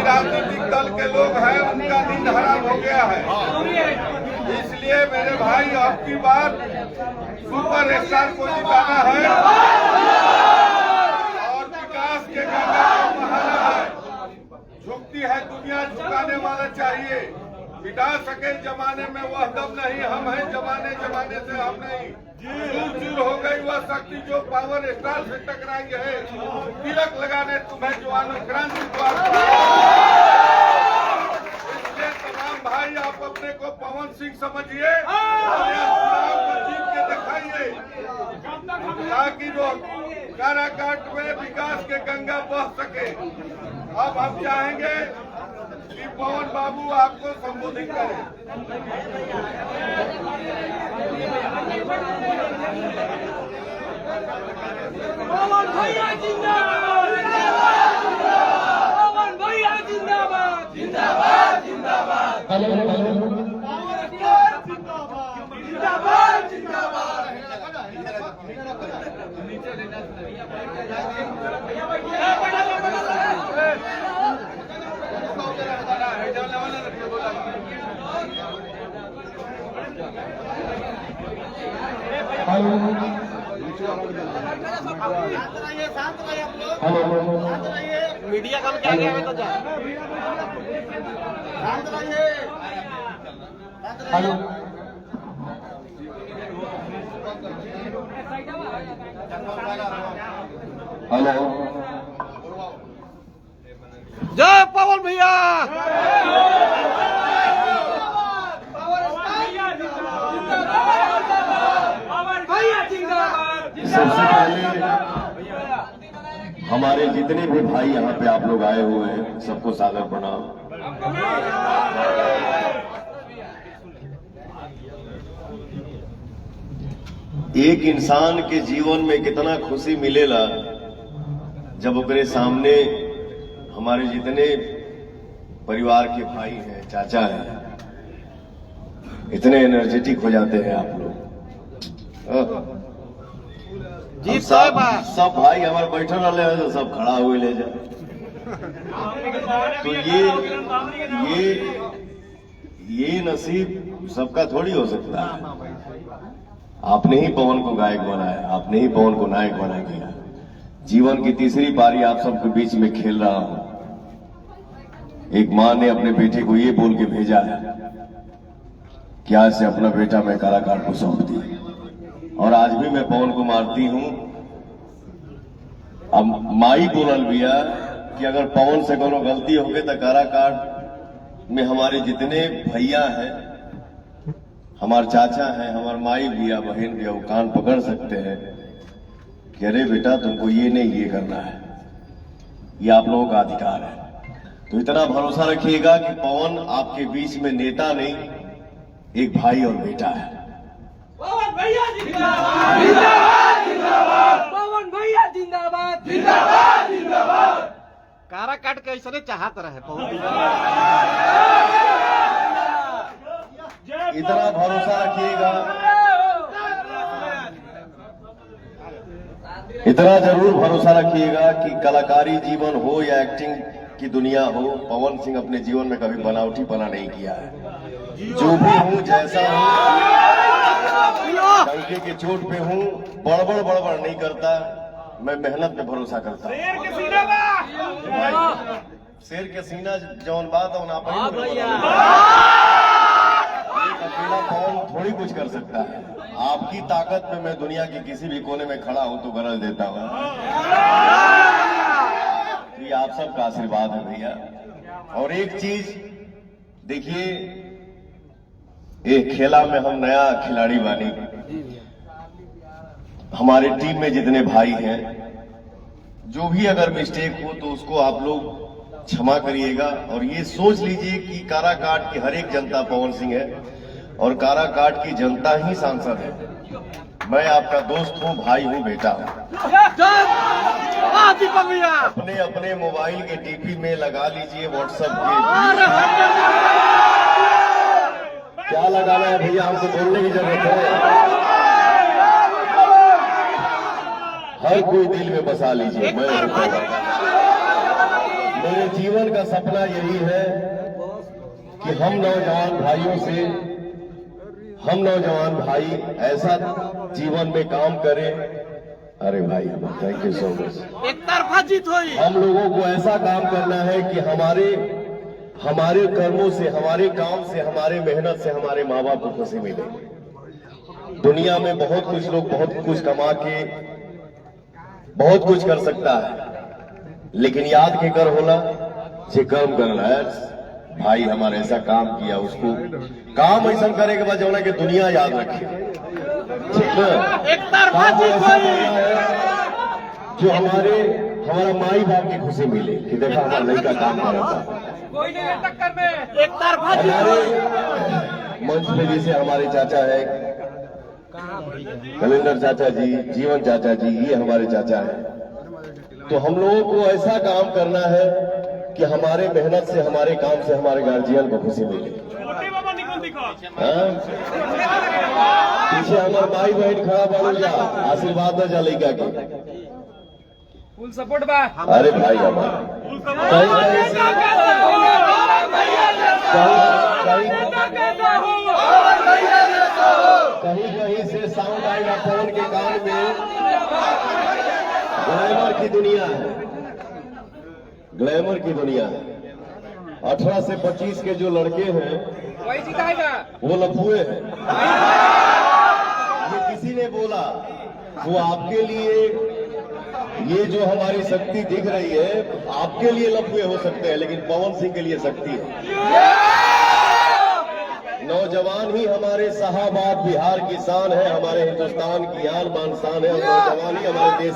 राजनीतिक दल के लोग हैं उनका नींद हराम हो गया है। इसलिए मेरे भाई आपकी बार सुपर स्टार को जिताना है और विकास के गंगा को बहाना है। झुकती है दुनिया, झुकाने वाला चाहिए। बिता सके जमाने में वह दम नहीं, हम हैं जमाने जमाने से हम नहीं। दूर दूर हो गई वह शक्ति जो पावर स्टार से टकराई है। तिलक लगाने तुम्हें जवानों क्रांति द्वार। इसलिए तमाम भाई आप अपने को पवन सिंह समझिए, चुनाव को जीत के दिखाइए ताकि वो काराकाट में विकास के गंगा बह सके। अब हम चाहेंगे कि पवन बाबू आपको संबोधित करें। पवन भैया जिंदाबाद, पवन भैया जिंदाबाद, जिंदाबाद जिंदाबाद, जिंदाबाद जिंदाबाद। मीडिया का क्या गया है तो जा हेलो हेलो जय पवन भैया। सबसे पहले हमारे जितने भी भाई यहाँ पे आप लोग आए हुए हैं सबको सादर प्रणाम। एक इंसान के जीवन में कितना खुशी मिलेला जब अपने सामने हमारे जितने परिवार के भाई हैं, चाचा हैं, इतने एनर्जेटिक हो जाते हैं आप लोग। जी सब भाई हमारे बैठल रहे हैं तो सब खड़ा हुए ले जाए। तो ये नसीब सबका थोड़ी हो सकता है। आपने ही पवन को गायक बनाया, आपने ही पवन को नायक बना दिया। जीवन की तीसरी पारी आप सबके बीच में खेल रहा हूं। एक मां ने अपने बेटे को ये बोल के भेजा है कि आज से अपना बेटा मैं कलाकार को सौंप दी, और आज भी मैं पवन को मारती हूं। अब माई बोलल भैया कि अगर पवन से कोनो गलती हो गई तो काराकाट में हमारे जितने भैया हैं, हमारे चाचा हैं, हमारे माई भैया बहन भैया, वो कान पकड़ सकते हैं कि अरे बेटा तुमको ये नहीं ये करना है, ये आप लोगों का अधिकार है। तो इतना भरोसा रखिएगा कि पवन आपके बीच में नेता नहीं, एक भाई और बेटा है। पवन भैया जिंदाबाद, जिंदाबाद जिंदाबाद, पवन भैया जिंदाबाद, जिंदाबाद जिंदाबाद। कारा काट के ऐसा चाहत रहे पवन। इतना भरोसा रखिएगा, इतना जरूर भरोसा रखिएगा कि कलाकारी जीवन हो या एक्टिंग की दुनिया हो, पवन सिंह अपने जीवन में कभी बनावटीपना नहीं किया है। जो भी हूं, जैसा हूं, डंके के चोट पे हूं, बड़बड़ नहीं करता। मैं मेहनत पे भरोसा करता हूं। शेर के सीना जौन बात है अकेला पवन थोड़ी कुछ कर सकता है। आपकी ताकत में मैं दुनिया के किसी भी कोने में खड़ा हूं तो गरज देता हूं। ये आप सबका आशीर्वाद है भैया। और एक चीज देखिए, एक खेला में हम नया खिलाड़ी बानी। हमारे टीम में जितने भाई हैं, जो भी अगर मिस्टेक हो तो उसको आप लोग क्षमा करिएगा। और ये सोच लीजिए कि काराकाट की हर एक जनता पवन सिंह है और काराकाट की जनता ही सांसद है। मैं आपका दोस्त हूं, भाई हूं, बेटा हूं। अपने अपने मोबाइल के टीपी में लगा लीजिए, व्हाट्सएप के क्या लगाना है भैया, हमको बोलने की जरूरत है। हर कोई दिल में बसा लीजिए। मैं मेरे जीवन का सपना यही है कि हम नौजवान भाई ऐसा जीवन में काम करें। अरे भाई, थैंक यू सो मच। एक तरफा जीत हुई। हम लोगों को ऐसा काम करना है कि हमारे कर्मों से, हमारे काम से, हमारे मेहनत से हमारे माँ बाप को खुशी मिले। दुनिया में बहुत कुछ लोग बहुत कुछ कमा के बहुत कुछ कर सकता है, लेकिन याद के कर होला जे कर्म करना है। भाई हमारे ऐसा काम किया, उसको काम ऐसा करे के बाद जो कि दुनिया याद रखे। ठीक है, एक तरफा काम जीत ऐसा हुई। करना है जो हमारा माई बाप की खुशी मिले कि देखा हमारा लड़का काम कर रहा था। कोई नहीं है टक्कर में। एक तरफा जीत हमारे हुई। मंच पे जैसे हमारे चाचा है कलेंडर चाचा जी, जीवन चाचा जी, ये हमारे चाचा हैं। तो हम लोगों को ऐसा काम करना है कि हमारे मेहनत से, हमारे काम से हमारे गार्जियन को खुशी मिले। हाँ? पीछे हमारे भाई बहन खड़ा बाड़ू जा, आशीर्वाद न जा लड़का के। फुल सपोर्ट बा। अरे भाई हमारे कहीं से साउंड आएगा फोन के कान में। ग्लैमर की दुनिया है, ग्लैमर की दुनिया है। 18 से 25 के जो लड़के हैं वही जिताएगा। वो लफुए हैं। ये किसी ने बोला, वो आपके लिए, ये जो हमारी शक्ति दिख रही है आपके लिए लफुए हो सकते हैं, लेकिन पवन सिंह के लिए शक्ति है। नौजवान ही हमारे शाहाबाद बिहार की शान है, हमारे हिंदुस्तान की आन बान शान है। नौजवान ही हमारे देश